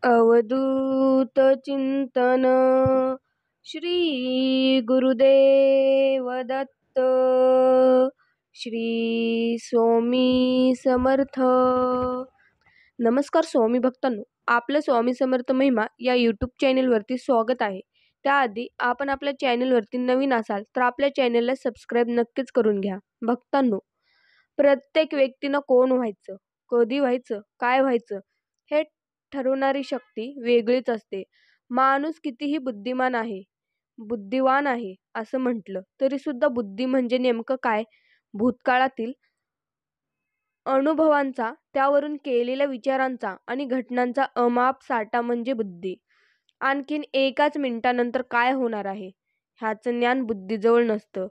अवधूत चिंतन श्री गुरुदेव दत्त श्री स्वामी समर्थ. नमस्कार स्वामी भक्तांनो, आपलं स्वामी समर्थ महिमा या यूट्यूब चॅनलवरती स्वागत आहे. त्याआधी आपण आपल्या चॅनलवरती नवीन असाल तर आपल्या चॅनलला सबस्क्राईब नक्कीच करून घ्या. भक्तांनो, प्रत्येक व्यक्तीनं कोण व्हायचं, कधी व्हायचं, काय व्हायचं हे ठरवणारी शक्ती वेगळीच असते. माणूस कितीही बुद्धिवान आहे असं म्हटलं तरी सुद्धा बुद्धी म्हणजे नेमकं काय? भूतकाळातील अनुभवांचा, त्यावरून केलेल्या विचारांचा आणि घटनांचा अमाप साठा म्हणजे बुद्धी. आणखीन एकाच मिनिटानंतर काय होणार आहे ह्याचं ज्ञान बुद्धीजवळ नसतं.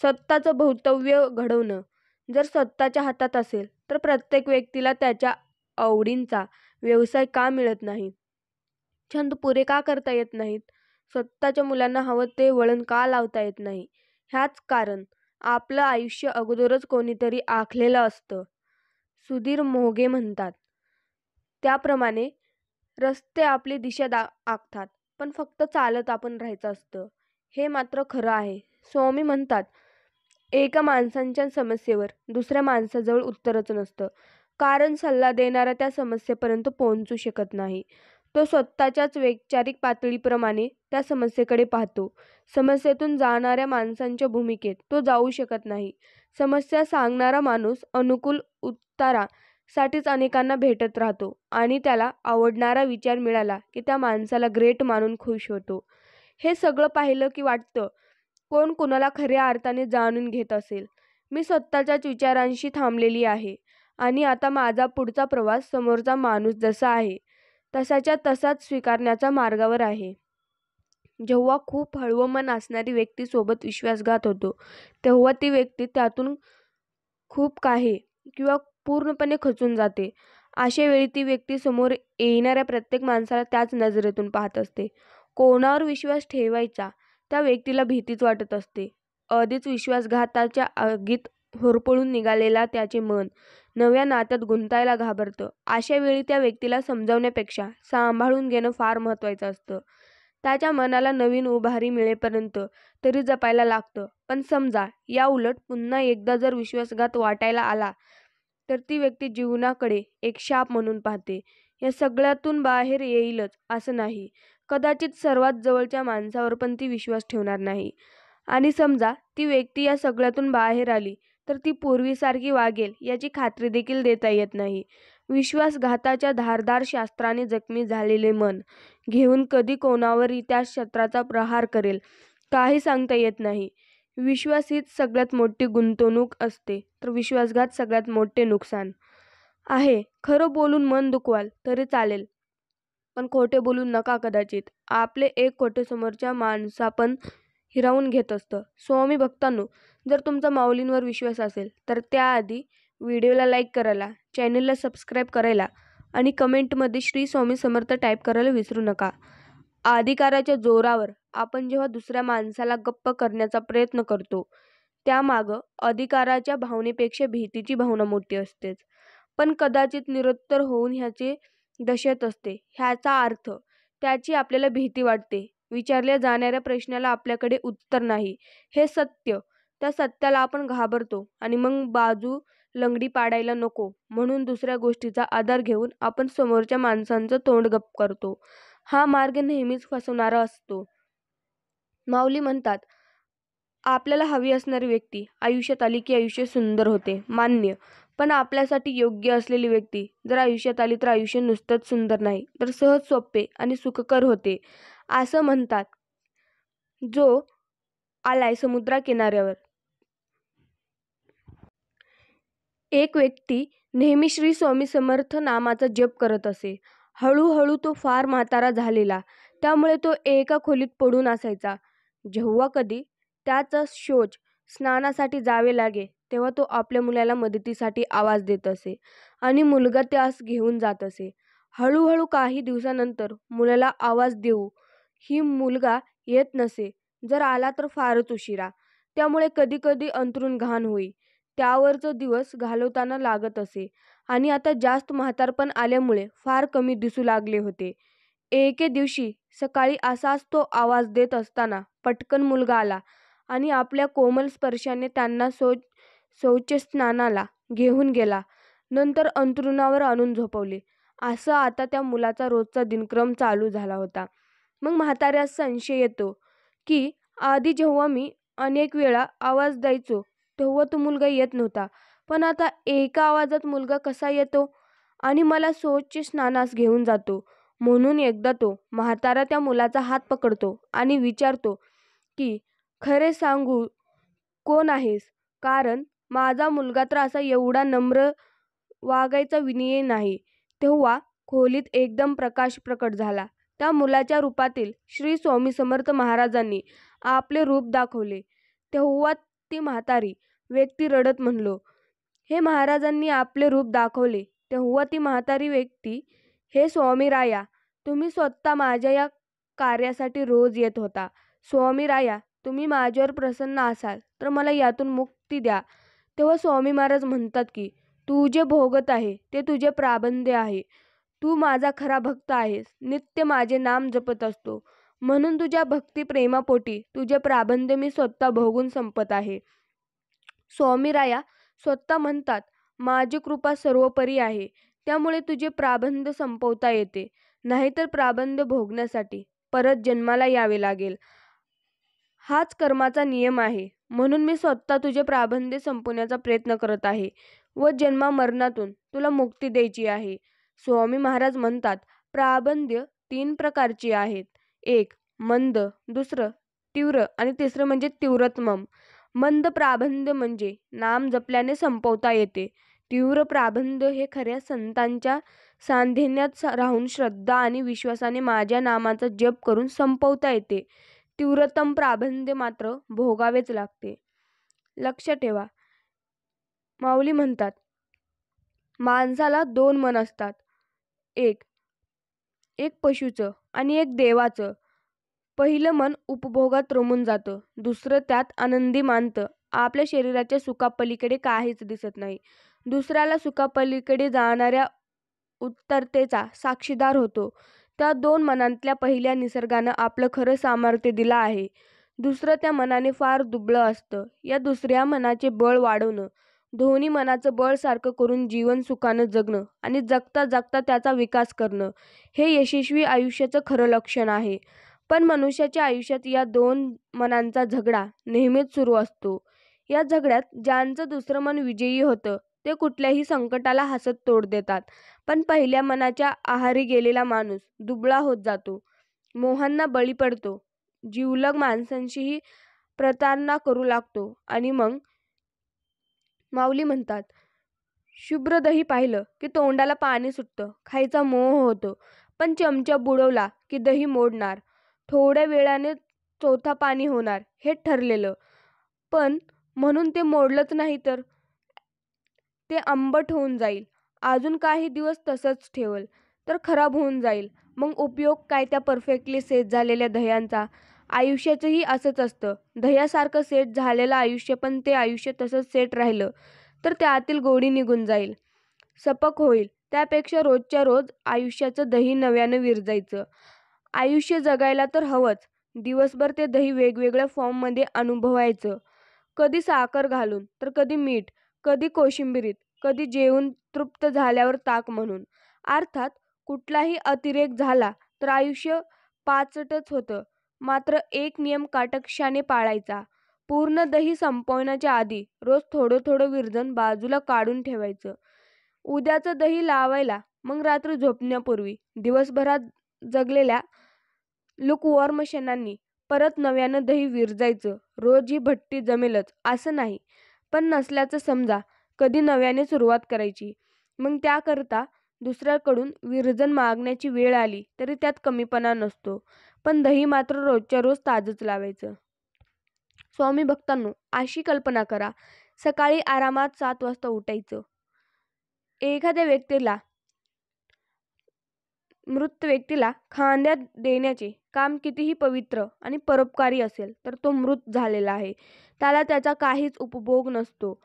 स्वतःचं भवितव्य घडवणं जर स्वतःच्या हातात असेल तर प्रत्येक व्यक्तीला त्याच्या आवडींचा व्यवसाय का मिळत नाही, छंद पुरे का करता येत नाहीत, स्वतःच्या मुलांना हवं ते वळण का लावता येत नाही? ह्याच कारण आपलं आयुष्य अगोदरच कोणीतरी आखलेलं असतं. सुधीर मोघे म्हणतात त्याप्रमाणे रस्ते आपली दिशा आखतात, पण फक्त चालत आपण राहायचं असतं. हे मात्र खरं आहे. स्वामी म्हणतात एका माणसाच्या समस्येवर दुसऱ्या माणसाजवळ उत्तरच नसतं, कारण सल्ला देणारा त्या समस्येपर्यंत पोहोचू शकत नाही. तो स्वतःच्याच वैचारिक पातळीप्रमाणे त्या समस्येकडे पाहतो. समस्येतून जाणाऱ्या माणसांच्या भूमिकेत तो जाऊ शकत नाही. समस्या सांगणारा माणूस अनुकूल उत्तरासाठीच अनेकांना भेटत राहतो आणि त्याला आवडणारा विचार मिळाला की त्या माणसाला ग्रेट मानून खुश होतो. हे सगळं पाहिलं की वाटतं कोण कुणाला खऱ्या अर्थाने जाणून घेत असेल. मी स्वतःच्याच विचारांशी थांबलेली आहे आणि आता माझा पुढचा प्रवास समोरचा माणूस जसा आहे तसाच्या तसाच स्वीकारण्याच्या मार्गावर आहे. जेव्हा खूप हळवं मन असणारी व्यक्ती सोबत विश्वासघात होतो तेव्हा ती व्यक्ती त्यातून खूप काही किंवा पूर्णपणे खचून जाते. अशा वेळी ती व्यक्ती समोर येणाऱ्या प्रत्येक माणसाला त्याच नजरेतून पाहत असते. कोणावर विश्वास ठेवायचा त्या व्यक्तीला भीतीच वाटत असते. आधीच विश्वासघाताच्या आगीत होरपळून निघालेला त्याचे मन नव्या नात्यात गुंतायला घाबरतं. अशा वेळी त्या व्यक्तीला समजावण्यापेक्षा सांभाळून घेणं फार महत्त्वाचं असतं. त्याच्या मनाला नवीन उभारी मिळेपर्यंत तरी जपायला लागतं. पण समजा या उलट पुन्हा एकदा जर विश्वासघात वाटायला आला तर ती व्यक्ती जीवनाकडे एक शाप म्हणून पाहते. या सगळ्यातून बाहेर येईलच असं नाही, कदाचित सर्वात जवळच्या माणसावर पण ती विश्वास ठेवणार नाही. आणि समजा ती व्यक्ती या सगळ्यातून बाहेर आली तर ती पूर्वीसारखी वागेल याची खात्री देखील देता येत नाही. विश्वासघाताच्या धारदार शस्त्राने जखमी झालेले मन घेऊन कधी कोणावरही त्या शस्त्राचा प्रहार करेल काही सांगता येत नाही. विश्वास हीच सगळ्यात मोठी गुंतवणूक असते तर विश्वासघात सगळ्यात मोठे नुकसान आहे. खरं बोलून मन दुखवाल तरी चालेल, पण खोटे बोलून नका. कदाचित आपले एक खोटे समोरच्या माणसापण हिरावून घेत असतं. स्वामी भक्तांनो, जर तुमचा माऊलींवर विश्वास असेल तर त्याआधी व्हिडिओला लाईक करायला, चॅनलला सबस्क्राईब करायला आणि कमेंटमध्ये श्री स्वामी समर्थ टाईप करायला विसरू नका. अधिकाराच्या जोरावर आपण जेव्हा दुसऱ्या माणसाला गप्प करण्याचा प्रयत्न करतो त्यामागं अधिकाराच्या भावनेपेक्षा भीतीची भावना मोठी असतेच. पण कदाचित निरुत्तर होऊन ह्याची दहशत असते. ह्याचा अर्थ त्याची आपल्याला भीती वाटते. विचारल्या जाणाऱ्या प्रश्नाला आपल्याकडे उत्तर नाही हे सत्य. त्या सत्याला आपण घाबरतो आणि मग बाजू लंगडी पाडायला नको म्हणून दुसऱ्या गोष्टीचा आधार घेऊन आपण समोरच्या माणसांचं तोंड गप्प करतो. हा मार्ग नेहमीच फसवणारा असतो. माऊली म्हणतात आपल्याला हवी असणारी व्यक्ती आयुष्यात आली की आयुष्य सुंदर होते, मान्य. पण आपल्यासाठी योग्य असलेली व्यक्ती जर आयुष्यात आली तर आयुष्य नुसतंच सुंदर नाही तर सहज, सोपे आणि सुखकर होते. असं म्हणतात जो आलाय समुद्रकिनाऱ्यावर. एक व्यक्ती नेहमी श्री स्वामी समर्थ नामाचा जप करत असे. हळूहळू तो फार म्हातारा झालेला, त्यामुळे तो एका खोलीत पडून असायचा. जेव्हा कधी त्याचा शौच स्नानासाठी जावे लागे तेव्हा तो आपल्या मुलाला मदतीसाठी आवाज देत असे आणि मुलगा त्यास घेऊन जात असे. हळूहळू काही दिवसानंतर मुलाला आवाज देऊ ही मुलगा येत नसे, जर आला तर फारच उशिरा. त्यामुळे कधीकधी अंथरूण घाण होई. त्यावरच दिवस घालवताना लागत असे आणि आता जास्त म्हातारपण आल्यामुळे फार कमी दिसू लागले होते. एके दिवशी सकाळी असाच तो आवाज देत असताना पटकन मुलगा आला आणि आपल्या कोमल स्पर्शाने त्यांना शौचस्नानाला घेऊन गेला. नंतर अंथरुणावर आणून झोपवले. असं आता त्या मुलाचा रोजचा दिनक्रम चालू झाला होता. मग म्हाताऱ्यास संशय येतो की आधी जेव्हा मी अनेक वेळा आवाज द्यायचो तेव्हा तो मुलगा येत नव्हता, पण आता एका आवाजात मुलगा कसा येतो आणि मला शौचस्नानास घेऊन जातो. म्हणून एकदा तो म्हातारा त्या मुलाचा हात पकडतो आणि विचारतो की खरे सांगू कोण आहेस, कारण माझा मुलगा तर असा एवढा नम्र वागायचा विनयी नाही. तेव्हा खोलीत एकदम प्रकाश प्रकट झाला. त्या मुलाच्या रूपातील श्री स्वामी समर्थ महाराजांनी आपले रूप दाखवले. तेव्हा ती म्हातारी व्यक्ती रडत म्हणलो, हे महाराजांनी आपले रूप दाखवले. तेव्हा ती म्हातारी व्यक्ती, हे स्वामीराया, तुम्ही स्वतः माझ्या या कार्यासाठी रोज येत होता. स्वामीराया, तुम्ही माझ्यावर प्रसन्न असाल तर मला यातून मुक्ती द्या. तेव्हा स्वामी महाराज म्हणतात की तू जे भोगत आहे ते तुझे प्राबंध्य आहे. तू माझा खरा भक्त आहेस, नित्य माझे नाम जपत असतो, म्हणून तुझ्या भक्ती प्रेमापोटी तुझे प्राबंध्य मी स्वतः भोगून संपत आहे. स्वामीराया स्वतः म्हणतात, माझी कृपा सर्वोपरी आहे, त्यामुळे तुझे प्राबंध्य संपवता येते, नाहीतर प्राबंध्य भोगण्यासाठी परत जन्माला यावे लागेल. हाच कर्माचा नियम आहे. म्हणून मी स्वतः तुझे प्राबंध्य संपवण्याचा प्रयत्न करत आहे व जन्मामरणातून तुला मुक्ती द्यायची आहे. स्वामी महाराज म्हणतात, प्राबंध्य 3 प्रकारची आहेत. एक मंद, दुसरं तीव्र आणि तिसरं म्हणजे तीव्रतमम. मंद प्राबंध्य म्हणजे नाम जपल्याने संपवता येते. तीव्र प्राबंध्य हे खऱ्या संतांच्या सान्निध्यात राहून श्रद्धा आणि विश्वासाने माझ्या नामाचा जप करून संपवता येते. तीव्रतम प्राबंध्य मात्र भोगावेच लागते. लक्ष ठेवा. माऊली म्हणतात, माणसाला 2 मन असतात, एक पशुचं आणि एक देवाचं. पहिलं मन उपभोगात रमून जातं, दुसरं त्यात आनंदी मानतं. आपल्या शरीराच्या सुखापलीकडे काहीच दिसत नाही. दुसऱ्याला सुखापलीकडे जाणाऱ्या उत्तरतेचा साक्षीदार होतो. त्या 2 मनांतल्या पहिल्या निसर्गानं आपलं खरं सामर्थ्य दिलं आहे. दुसरं त्या मनाने फार दुबळं असतं. या दुसऱ्या मनाचे बळ वाढवणं, दोन्ही मनाचं बळ सारखं करून जीवन सुखानं जगणं आणि जगता जगता त्याचा विकास करणं, हे यशस्वी आयुष्याचं खरं लक्षण आहे. पण मनुष्याच्या आयुष्यात या 2 मनांचा झगडा नेहमीच सुरू असतो. या झगड्यात ज्यांचं दुसरं मन विजयी होतं ते कुठल्याही संकटाला हसत तोंड देतात, पण पहिल्या मनाच्या आहारी गेलेला माणूस दुबळा होत जातो, मोहांना बळी पडतो, जिवलग माणसांशीही प्रतारणा करू लागतो आणि मग माऊली म्हणतात, शुभ्र दही पाहिलं की तोंडाला पाणी सुटतं, खायचा मोह होतो, पण चमचा बुडवला की दही मोडणार, थोड्या वेळाने चौथा पाणी होणार हे ठरलेलं, पण म्हणून ते मोडलंच नाही तर ते आंबट होऊन जाईल. अजून काही दिवस तसंच ठेवलं तर खराब होऊन जाईल. मग उपयोग काय त्या परफेक्टली सेट झालेल्या दह्यांचा? आयुष्याचंही असंच असतं. दह्यासारखं सेट झालेलं आयुष्य, पण ते आयुष्य तसंच सेट राहिलं तर त्यातील गोडी निघून जाईल, सपक होईल. त्यापेक्षा रोजच्या रोज आयुष्याचं दही नव्यानं विरजायचं. आयुष्य जगायला तर हवंच. दिवसभर ते दही वेगवेगळ्या फॉर्ममध्ये अनुभवायचं. कधी साखर घालून, तर कधी मीठ, कधी कोशिंबिरीत, कधी जेवून तृप्त झाल्यावर ताक म्हणून. अर्थात कुठलाही अतिरेक झाला तर आयुष्य पाचटच होतं. मात्र एक नियम काटकशाने पाळायचा. पूर्ण दही संपवण्याच्या आधी रोज थोडं थोडं विरजण बाजूला काढून ठेवायचं. उद्याचं दही लावायला मग रात्री झोपण्यापूर्वी दिवसभरात जगलेल्या लुकवॉर्म क्षणांनी परत नव्यानं दही विरजायचं. रोज ही भट्टी जमेलच असं नाही, पण नसल्याचं समजा कधी नव्याने सुरुवात करायची. मग त्याकरता दुसऱ्याकडून विरजण मागण्याची वेळ आली तरी त्यात कमीपणा नसतो, पण दही मात्र रोजच्या रोज ताजंच लावायचं. स्वामी भक्तांनो, अशी कल्पना करा, सकाळी आरामात 7 वाजता उठायचं. एखाद्या मृत व्यक्तीला खांद्यात देण्याचे काम कितीही पवित्र आणि परोपकारी असेल तर तो मृत झालेला आहे, त्याला त्याचा काहीच उपभोग नसतो.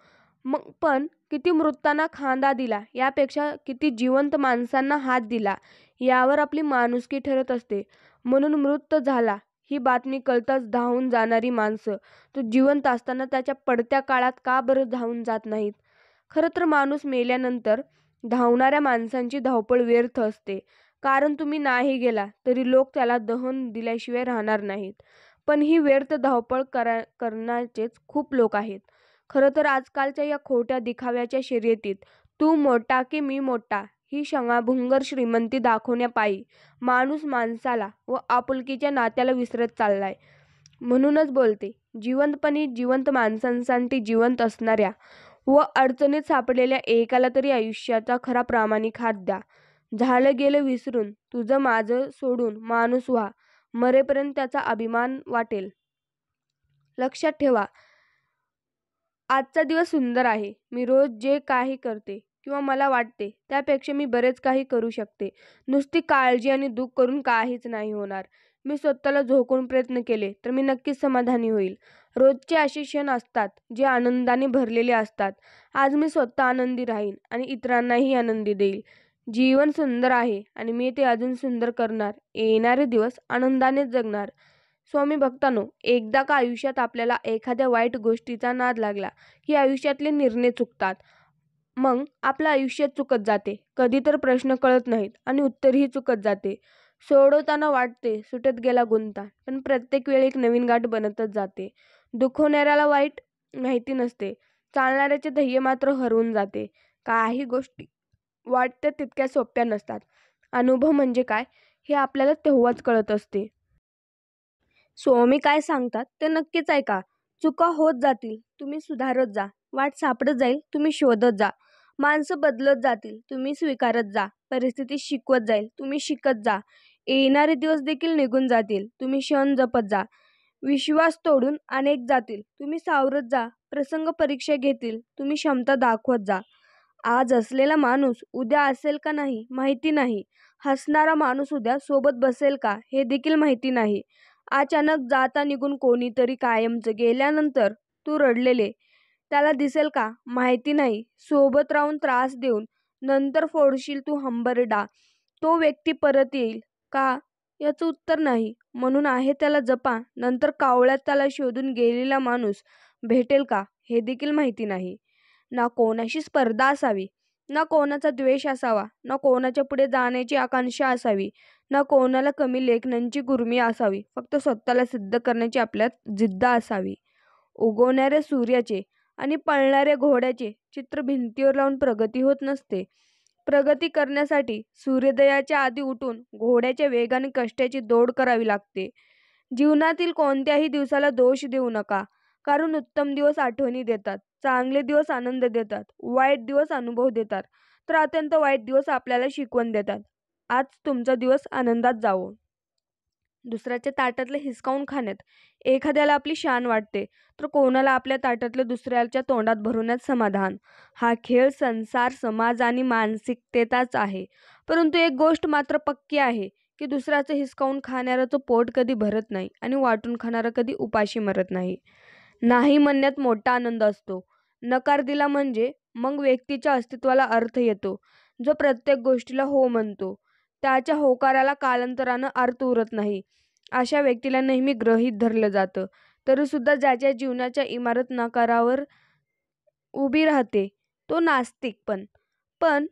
मग पण किती मृतांना खांदा दिला यापेक्षा किती जिवंत माणसांना हात दिला यावर आपली माणुसकी ठरत असते. म्हणून मृत झाला ही बातमी कळताच धावून जाणारी माणसं तो जिवंत असताना त्याच्या पडत्या काळात का बरं धावून जात नाहीत? खरं तर माणूस मेल्यानंतर धावणाऱ्या माणसांची धावपळ व्यर्थ असते. कारण तुम्ही नाही गेला तरी लोक त्याला दहन दिल्याशिवाय राहणार नाहीत. पण ही व्यर्थ धावपळ करण्याचेच खूप लोक आहेत. खरं तर आजकालच्या या खोट्या दिखाव्याच्या शर्यतीत तू मोठा की मी मोठा ही क्षणाभंगुर श्रीमंती दाखवण्यापायी माणूस माणसाला व आपुलकीच्या नात्याला विसरत चाललाय. म्हणूनच बोलते, जिवंतपणी जिवंत माणसांसाठी जिवंत असणाऱ्या व अडचणीत सापडलेल्या एकाला तरी आयुष्याचा खरा प्रामाणिक हात द्या. झालं गेलं विसरून तुझं माझं सोडून माणूस व्हा. मरेपर्यंत त्याचा अभिमान वाटेल. लक्षात ठेवा, आजचा दिवस सुंदर आहे. मी रोज जे काही करते किंवा मला वाटते त्यापेक्षा मी बरेच काही करू शकते. नुसती काळजी आणि दुःख करून काहीच नाही होणार. मी स्वतःला झोकून प्रयत्न केले तर मी नक्कीच समाधानी होईल. रोजचे असे क्षण असतात जे आनंदाने भरलेले असतात. आज मी स्वतः आनंदी राहीन आणि इतरांनाही आनंदी देईल. जीवन सुंदर आहे आणि मी ते अजून सुंदर करणार. येणारे दिवस आनंदानेच जगणार. स्वामी भक्तांनो, एकदा का आयुष्यात आपल्याला एखाद्या वाईट गोष्टीचा नाद लागला की आयुष्यातले निर्णय चुकतात. मग आपलं आयुष्य चुकत जाते. कधी तर प्रश्न कळत नाहीत आणि उत्तरही चुकत जाते. सोडवताना वाटते सुटत गेला गुंता, पण प्रत्येक वेळी एक नवीन गाठ बनतच जाते. दुखवणाऱ्याला वाईट माहिती नसते, चालणाऱ्याचे ध्येय मात्र हरवून जाते. काही गोष्टी वाटते तितक्या सोप्या नसतात. अनुभव म्हणजे काय हे आपल्याला तेव्हाच कळत असते. स्वामी काय सांगतात ते नक्कीच ऐका. चुका होत जातील, तुम्ही सुधारत जा. वाट सापडत जाईल, तुम्ही शोधत जा. माणसं बदलत जातील, तुम्ही स्वीकारत जा. परिस्थिती शिकवत जाईल, तुम्ही शिकत जा. येणारे दिवस देखील निघून जातील, तुम्ही क्षण जपत जा. विश्वास तोडून अनेक जातील, तुम्ही सावरत जा. प्रसंग परीक्षा घेतील, तुम्ही क्षमता दाखवत जा. आज असलेला माणूस उद्या असेल का नाही माहिती नाही. हसणारा माणूस उद्या सोबत बसेल का हे देखील माहिती नाही. अचानक जाता निघून कोणीतरी कायमचं गेल्यानंतर तू रडलेले त्याला दिसेल का माहिती नाही. सोबत राहून त्रास देऊन नंतर फोडशील तू हंबरडा, तो व्यक्ती परत येईल का याचं उत्तर नाही. म्हणून आहे त्याला जपा. नंतर कावळ्यात त्याला शोधून गेलेला माणूस भेटेल का हे देखील माहिती नाही. ना कोणाशी स्पर्धा असावी, ना कोणाचा द्वेष असावा, ना कोणाच्या पुढे जाण्याची आकांक्षा असावी, ना कोणाला कमी लेखनांची गुर्मी असावी. फक्त स्वतःला सिद्ध करण्याची आपल्यात जिद्द असावी. उगवणाऱ्या सूर्याचे आणि पळणाऱ्या घोड्याचे चित्र भिंतीवर लावून प्रगती होत नसते. प्रगती करण्यासाठी सूर्योदयाच्या आधी उठून घोड्याच्या वेगाने कष्टाची दौड करावी लागते. जीवनातील कोणत्याही दिवसाला दोष देऊ नका, कारण उत्तम दिवस आठवणी देतात, चांगले दिवस आनंद देतात, वाईट दिवस अनुभव देतात, तर अत्यंत वाईट दिवस आपल्याला शिकवण देतात. आज तुमचा दिवस आनंदात जावो. दुसऱ्याच्या ताटातलं हिसकावून खाण्यात एखाद्याला आपली शान वाटते, तर कोणाला आपल्या ताटातलं दुसऱ्याच्या तोंडात भरवण्यात समाधान. हा खेळ संसार, समाज आणि मानसिकतेचाच आहे. परंतु एक गोष्ट मात्र पक्की आहे की दुसऱ्याचं हिसकावून खाणाऱ्याचं पोट कधी भरत नाही आणि वाटून खाणारा कधी उपाशी मरत नाही. नाही म्हणण्यात मोठा आनंद असतो. नकार दिला म्हणजे मग व्यक्तीच्या अस्तित्वाला अर्थ येतो. जो प्रत्येक गोष्टीला हो म्हणतो त्याच्या होकाराला कालांतरानं अर्थ उरत नाही. अशा व्यक्तीला नेहमी गृहीत धरलं जातं. तरीसुद्धा ज्याच्या जीवनाच्या इमारत नकारावर उभी राहते तो नास्तिक. पण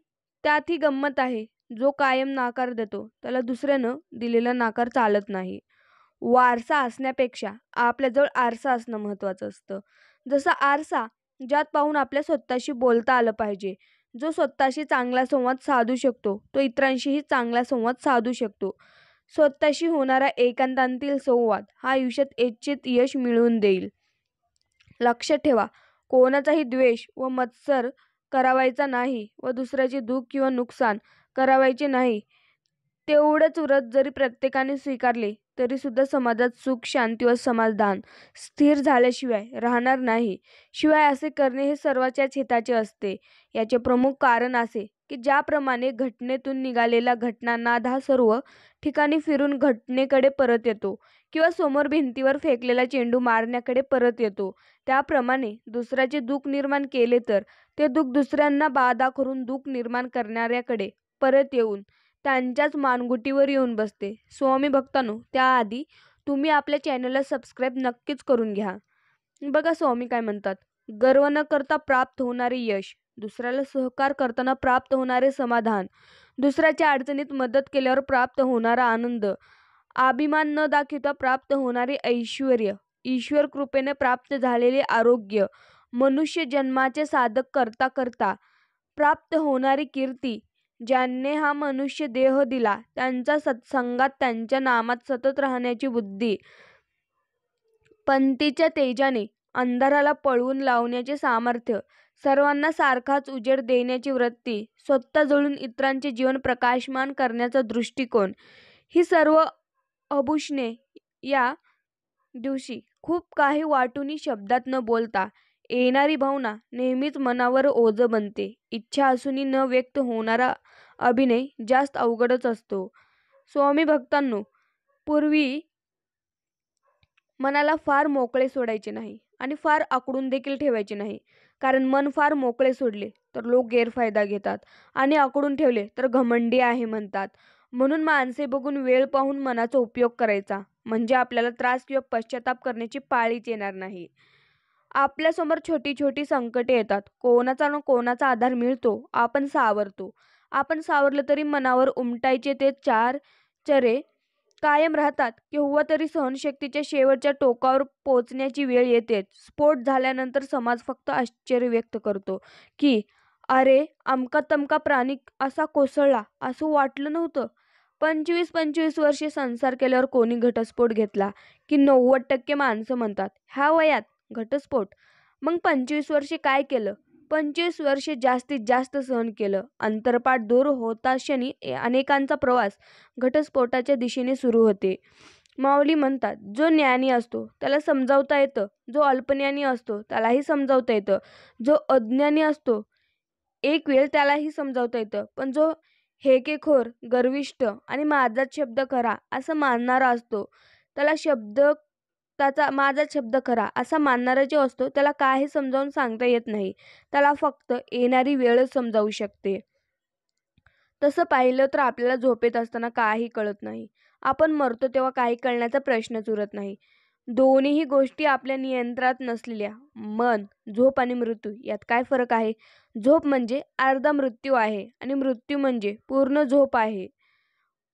त्यात ही गंमत आहे, जो कायम नकार देतो त्याला दुसऱ्यानं दिलेला नकार चालत नाही. वारसा असण्यापेक्षा आपल्याजवळ आरसा असणं महत्त्वाचं असतं. जसा आरसा ज्यात पाहून आपल्या स्वतःशी बोलता आलं पाहिजे. जो स्वतःशी चांगला संवाद साधू शकतो तो इतरांशीही चांगला संवाद साधू शकतो. स्वतःशी होणारा एकांतातील संवाद हा आयुष्यात इच्छित यश मिळवून देईल. लक्षात ठेवा, कोणाचाही द्वेष व मत्सर करावायचा नाही व दुसऱ्याचे दुःख किंवा नुकसान करावायचे नाही. तेवढंच व्रत जरी प्रत्येकाने स्वीकारले तरी सुद्धा समाजात सुख, शांती व समाधान स्थिर झाल्याशिवाय राहणार नाही. शिवाय असे करणे हे सर्वांच्याच हिताचे असते. याचे प्रमुख कारण असे की ज्याप्रमाणे घटनेतून निघालेला घटनानाद हा सर्व ठिकाणी फिरून घटनेकडे परत येतो किंवा समोर भिंतीवर फेकलेला चेंडू मारण्याकडे परत येतो, त्याप्रमाणे दुसऱ्याचे दुःख निर्माण केले तर ते दुःख दुसऱ्यांना बाधा करून दुःख निर्माण करणाऱ्याकडे परत येऊन त्यांच्याच मानगुटीवर येऊन बसते. स्वामी भक्तांनो, त्याआधी तुम्ही आपल्या चॅनलला सबस्क्राईब नक्कीच करून घ्या. बघा स्वामी काय म्हणतात, गर्व न करता प्राप्त होणारे यश, दुसऱ्याला सहकार करताना प्राप्त होणारे समाधान, दुसऱ्याच्या अडचणीत मदत केल्यावर प्राप्त होणारा आनंद, अभिमान न दाखवता प्राप्त होणारे ऐश्वर, ईश्वर कृपेने प्राप्त झालेले आरोग्य, मनुष्य जन्माचे साधक करता करता प्राप्त होणारी कीर्ती, ज्यांनी हा मनुष्य देह दिला त्यांच्या सत्संगात त्यांच्या नामात सतत राहण्याची बुद्धी, पंथीच्या तेजाने अंधाराला पळवून लावण्याचे सामर्थ्य, सर्वांना सारखाच उजेड देण्याची वृत्ती, स्वतः जळून इतरांचे जीवन प्रकाशमान करण्याचा दृष्टिकोन, ही सर्व आभूषणे या दिवशी खूप काही वाटूनही शब्दात न बोलता येणारी भावना नेहमीच मनावर ओझं बनते. इच्छा असूनही न व्यक्त होणारा अभिनय जास्त अवघडच असतो. स्वामी भक्तांनो, पूर्वी मनाला फार मोकळे सोडायचे नाही आणि फार आखडून देखील ठेवायचे नाही. कारण मन फार मोकळे सोडले तर लोक गैरफायदा घेतात आणि आखडून ठेवले तर घमंडी आहे म्हणतात. म्हणून माणसे बघून वेळ पाहून मनाचा उपयोग करायचा, म्हणजे आपल्याला त्रास किंवा पश्चाताप करण्याची पाळीच येणार नाही. आपल्यासमोर छोटी छोटी संकटे येतात, कोणाचा न कोणाचा आधार मिळतो, आपण सावरतो. आपण सावरलं तरी मनावर उमटायचे ते चार चरे कायम राहतात. केव्हा तरी सहनशक्तीच्या शेवटच्या टोकावर पोचण्याची वेळ येतेच. स्फोट झाल्यानंतर समाज फक्त आश्चर्य व्यक्त करतो की अरे, अमका तमका प्राणी असा कोसळला, असं वाटलं नव्हतं. 25-25 वर्षे संसार केल्यावर कोणी घटस्फोट घेतला की 90% माणसं म्हणतात ह्या वयात घटस्फोट. मग 25 वर्षे काय केलं? 25 वर्षे जास्तीत जास्त सहन केलं. अंतरपाठ दूर होता क्षणी अनेकांचा प्रवास घटस्फोटाच्या दिशेने सुरू होते. माऊली म्हणतात, जो ज्ञानी असतो त्याला समजावता येतं, जो अल्पज्ञानी असतो त्यालाही समजावता येतं, जो अज्ञानी असतो एक वेळ त्यालाही समजावता येतं, पण जो हेकेखोर, गर्विष्ठ आणि माझाच शब्द खरा असं मानणारा असतो त्याचा माझाच शब्द खरा असा मानणारा जो असतो त्याला काही समजावून सांगता येत नाही. त्याला फक्त येणारी वेळच समजावू शकते. तसं पाहिलं तर आपल्याला झोपेत असताना काही कळत नाही. आपण मरतो तेव्हा काही कळण्याचा प्रश्नच उरत नाही. दोन्हीही गोष्टी आपल्या नियंत्रणात नसलेल्या, मन, झोप आणि मृत्यू यात काय फरक आहे? झोप म्हणजे अर्धा मृत्यू आहे आणि मृत्यू म्हणजे पूर्ण झोप आहे.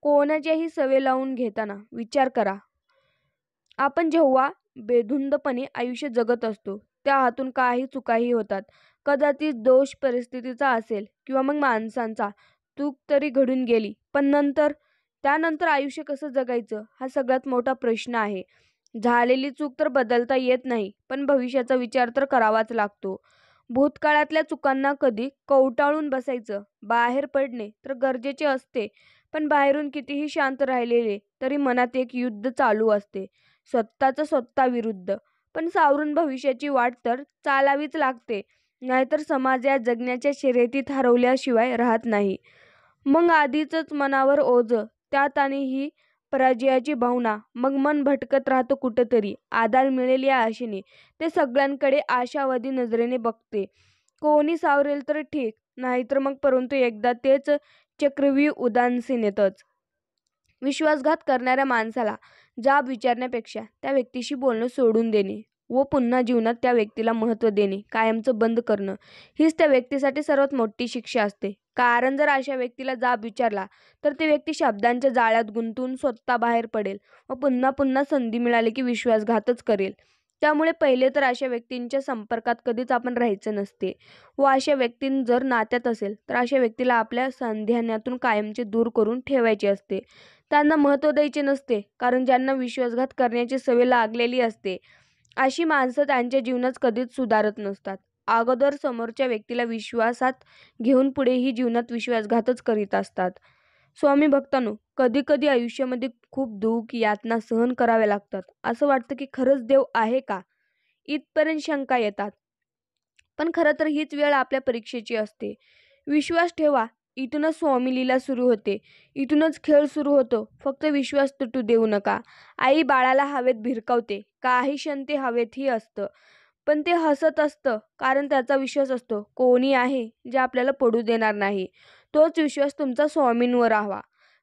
कोणाच्याही सवय लावून घेताना विचार करा. आपण जेव्हा बेधुंदपणे आयुष्य जगत असतो त्या हातून काही चुकाही होतात. कदाचित दोष परिस्थितीचा असेल किंवा मग माणसांचा. चूक तरी घडून गेली, पण त्यानंतर आयुष्य कसं जगायचं हा सगळ्यात मोठा प्रश्न आहे. झालेली चूक तर बदलता येत नाही, पण भविष्याचा विचार तर करावाच लागतो. भूतकाळातल्या चुकांना कधी कवटाळून बसायचं, बाहेर पडणे तर गरजेचे असते, पण बाहेरून कितीही शांत राहिलेले तरी मनात एक युद्ध चालू असते, स्वतःचं स्वतःविरुद्ध. पण सावरून भविष्याची वाट तर चालावीच लागते, नाहीतर समाज या जगण्याच्या शर्यतीत हरवल्याशिवाय राहत नाही. मग आधीच मनावर ओझं, त्यात आणि ही पराजयाची भावना, मग मन भटकत राहतं कुठंतरी. आधार मिळेल या आशेने ते सगळ्यांकडे आशावादी नजरेने बघते. कोणी सावरेल तर ठीक, नाहीतर मग परंतु एकदा तेच चक्रव्यूह उदासीनतेतच. विश्वासघात करणाऱ्या माणसाला जाब विचारण्यापेक्षा त्या व्यक्तीशी बोलणं सोडून देणे व पुन्हा जीवनात त्या व्यक्तीला महत्त्व देणे कायमचं बंद करणं, हीच त्या व्यक्तीसाठी सर्वात मोठी शिक्षा असते. कारण जर अशा व्यक्तीला जाब विचारला तर ती व्यक्ती शब्दांच्या जाळ्यात गुंतून स्वतः बाहेर पडेल व पुन्हा पुन्हा संधी मिळाली की विश्वासघातच करेल. त्यामुळे पहिले तर अशा व्यक्तींच्या संपर्कात कधीच आपण राहायचं नसते व अशा व्यक्तीं जर नात्यात असेल तर अशा व्यक्तीला आपल्या संध्यान्यातून कायमचे दूर करून ठेवायचे असते. त्यांना महत्त्व द्यायचे नसते, कारण ज्यांना विश्वासघात करण्याची सवय लागलेली असते अशी माणसं त्यांच्या जीवनात कधीच सुधारत नसतात. अगोदर समोरच्या व्यक्तीला विश्वासात घेऊन पुढेही जीवनात विश्वासघातच करीत असतात. स्वामी भक्तांनो, कधी कधी आयुष्यामध्ये खूप दुःख, यातना सहन कराव्या लागतात. असं वाटतं की खरंच देव आहे का, इथपर्यंत शंका येतात. पण खरं तर हीच वेळ आपल्या परीक्षेची असते. विश्वास ठेवा, इथूनच स्वामी लीला सुरू होते, इथूनच खेळ सुरू होतो. फक्त विश्वास तुटू देऊ नका. आई बाळाला हवेत भिरकावते, काही क्षण ते हवेतही असतं, पण ते हसत असतं, कारण त्याचा विश्वास असतो कोणी आहे जे आपल्याला पडू देणार नाही. तोच विश्वास तुमचा स्वामींवर हवा.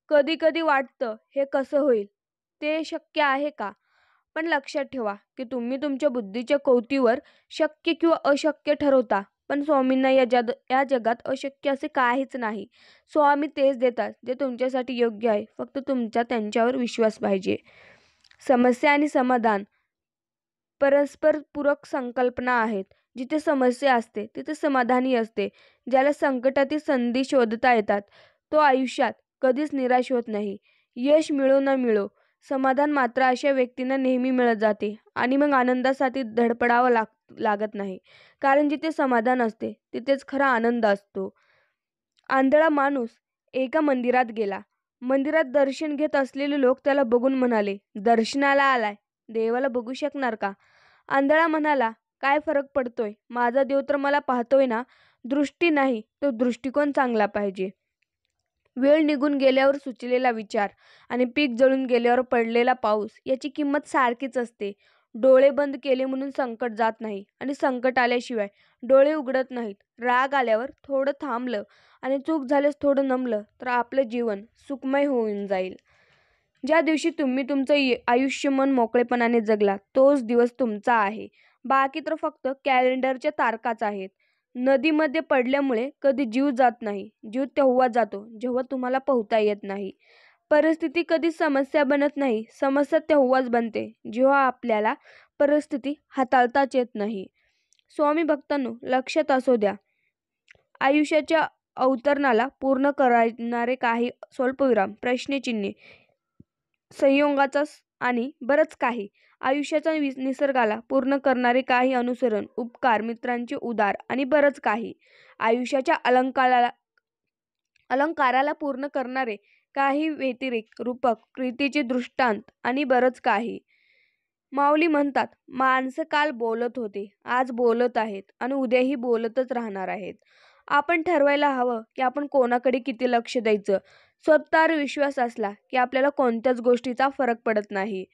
कधी कधी वाटतं हे कसं होईल, ते शक्य आहे का? पण लक्षात ठेवा की तुम्ही तुमच्या बुद्धीच्या कौतीवर शक्य किंवा अशक्य ठरवता. पण स्वामींना या जगात अशक्य असे काहीच नाही. स्वामी तेच देतात जे तुमच्यासाठी योग्य आहे. फक्त तुमचा त्यांच्यावर विश्वास पाहिजे. समस्या आणि समाधान परस्पर पूरक संकल्पना आहेत. जिथे समस्या असते तिथे समाधानी असते. ज्याला संकटातील संधी शोधता येतात तो आयुष्यात कधीच निराश होत नाही. यश मिळो न मिळो, समाधान मात्र अशा व्यक्तींना नेहमी मिळत जाते. आणि मग आनंदासाठी धडपडावं लागत नाही. कारण जिथे समाधान असते तिथेच खरा आनंद असतो. आंधळा माणूस एका मंदिरात गेला. मंदिरात दर्शन घेत असलेले लोक त्याला बघून म्हणाले, दर्शनाला आलाय, देवाला बघू शकणार का? आंधळा म्हणाला, काय फरक पडतोय, माझा देव तर मला पाहतोय ना. दृष्टी नाही, तो दृष्टिकोन चांगला पाहिजे. वेळ निघून गेल्यावर सुचलेला विचार आणि पीक जळून गेल्यावर पडलेला पाऊस याची किंमत सारखीच असते. डोळे बंद केले म्हणून संकट जात नाही आणि संकट आल्याशिवाय डोळे उघडत नाहीत. राग आल्यावर थोडं थांबलं आणि चूक झाल्यास थोडं नमलं तर आपलं जीवन सुखमय होऊन जाईल. ज्या दिवशी तुम्ही तुमचं आयुष्य मन मोकळेपणाने जगला तोच दिवस तुमचा आहे. बाकी तर फक्त कॅलेंडरच्या तारखाच आहेत. नदीमध्ये पडल्यामुळे कधी जीव जात नाही. जीव तेव्हा जातो जेव्हा तुम्हाला पोहता येत नाही. परिस्थिती कधी समस्या बनत नाही. समस्या तेव्हाच बनते जेव्हा आपल्याला परिस्थिती हाताळताच येत नाही. स्वामी भक्तांनो, लक्षात असू द्या, आयुष्याच्या अवतरणाला पूर्ण करणारे काही स्वल्पविराम, प्रश्नचिन्हे, संयोगाचा आणि बरंच काही. आयुष्याच्या निसर्गाला पूर्ण करणारे काही अनुसरण, उपकार, मित्रांचे उदार आणि बरंच काही. आयुष्याच्या अलंकाराला पूर्ण करणारे काही व्यतिरिक्त, रूपक, प्रीतीचे दृष्टांत आणि बरंच काही. माऊली म्हणतात, माणसं काल बोलत होते, आज बोलत आहेत आणि उद्याही बोलतच राहणार आहेत. आपण ठरवायला हवं की आपण कोणाकडे किती लक्ष द्यायचं. स्वतःवर विश्वास असला की आपल्याला कोणत्याच गोष्टीचा फरक पडत नाही.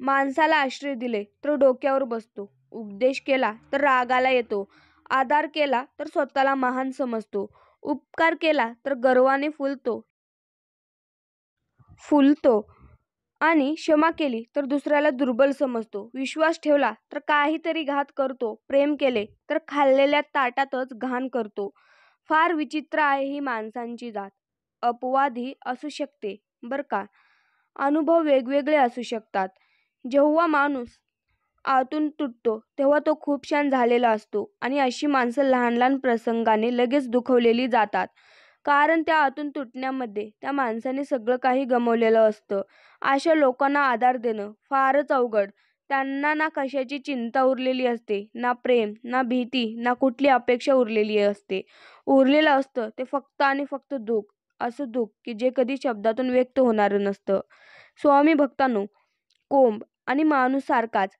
माणसाला आश्रय दिले तर डोक्यावर बसतो, उपदेश केला तर रागाला येतो, आधार केला तर स्वतःला महान समजतो, उपकार केला तर गर्वाने फुलतो आणि क्षमा केली तर दुसऱ्याला दुर्बल समजतो. विश्वास ठेवला तर काहीतरी घात करतो, प्रेम केले तर खाल्लेल्या ताटातच घाण करतो. फार विचित्र आहे ही माणसांची जात. अपवादी असू शकते बरं का, अनुभव वेगवेगळे असू शकतात. जेव्हा माणूस आतून तुटतो तेव्हा तो खूप शान झालेला असतो आणि अशी माणसं लहान लहान प्रसंगाने लगेच दुखवलेली जातात. कारण त्या आतून तुटण्यामध्ये त्या माणसाने सगळं काही गमावलेलं असतं. अशा लोकांना आधार देणं फारच अवघड. त्यांना ना कशाची चिंता उरलेली असते, ना प्रेम, ना भीती, ना कुठली अपेक्षा उरलेली असते. उरलेलं असतं ते फक्त आणि फक्त दुःख. असं दुःख की जे कधी शब्दातून व्यक्त होणारं नसतं. स्वामी भक्तांनो, कोंब आणि माणूस सारखाच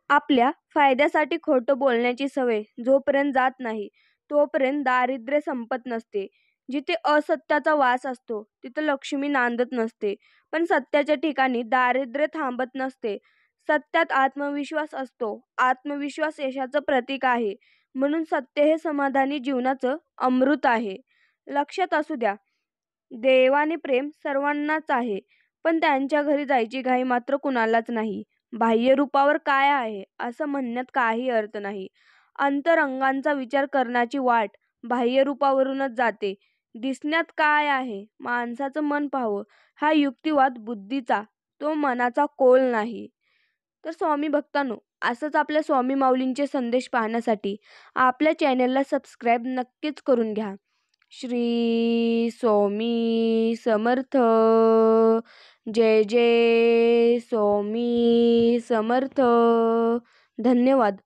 आपल्या फायद्यासाठी खोटं बोलण्याची सवय जोपर्यंत जात नाही तोपर्यंत दारिद्र्य संपत नसते. जिथे असत्याचा वास असतो तिथे लक्ष्मी नांदत नसते. पण सत्याच्या ठिकाणी दारिद्र्य थांबत नसते. सत्यात आत्मविश्वास असतो. आत्मविश्वास यशाचं प्रतीक आहे. म्हणून सत्य हे समाधानी जीवनाचं अमृत आहे. लक्षात असू द्या, देवाने प्रेम सर्वांनाच आहे, पण त्यांच्या घरी जायची घाई मात्र कुणालाच नाही. बाह्य रूपावर काय आहे असं म्हणण्यात काही अर्थ नाही. अंतरंगाचा विचार करण्याची वाट बाह्य रूपावरूनच जाते. दिसण्यात काय आहे, माणसाचं मन पाहावं हा युक्तिवाद बुद्धीचा, तो मनाचा कोल नाही. तर स्वामी भक्तांनो, असंच आपल्या स्वामी माऊलींचे संदेश पाहण्यासाठी आपल्या चॅनलला सबस्क्राईब नक्कीच करून घ्या. श्री स्वामी समर्थ. जय जय स्वामी समर्थ. धन्यवाद.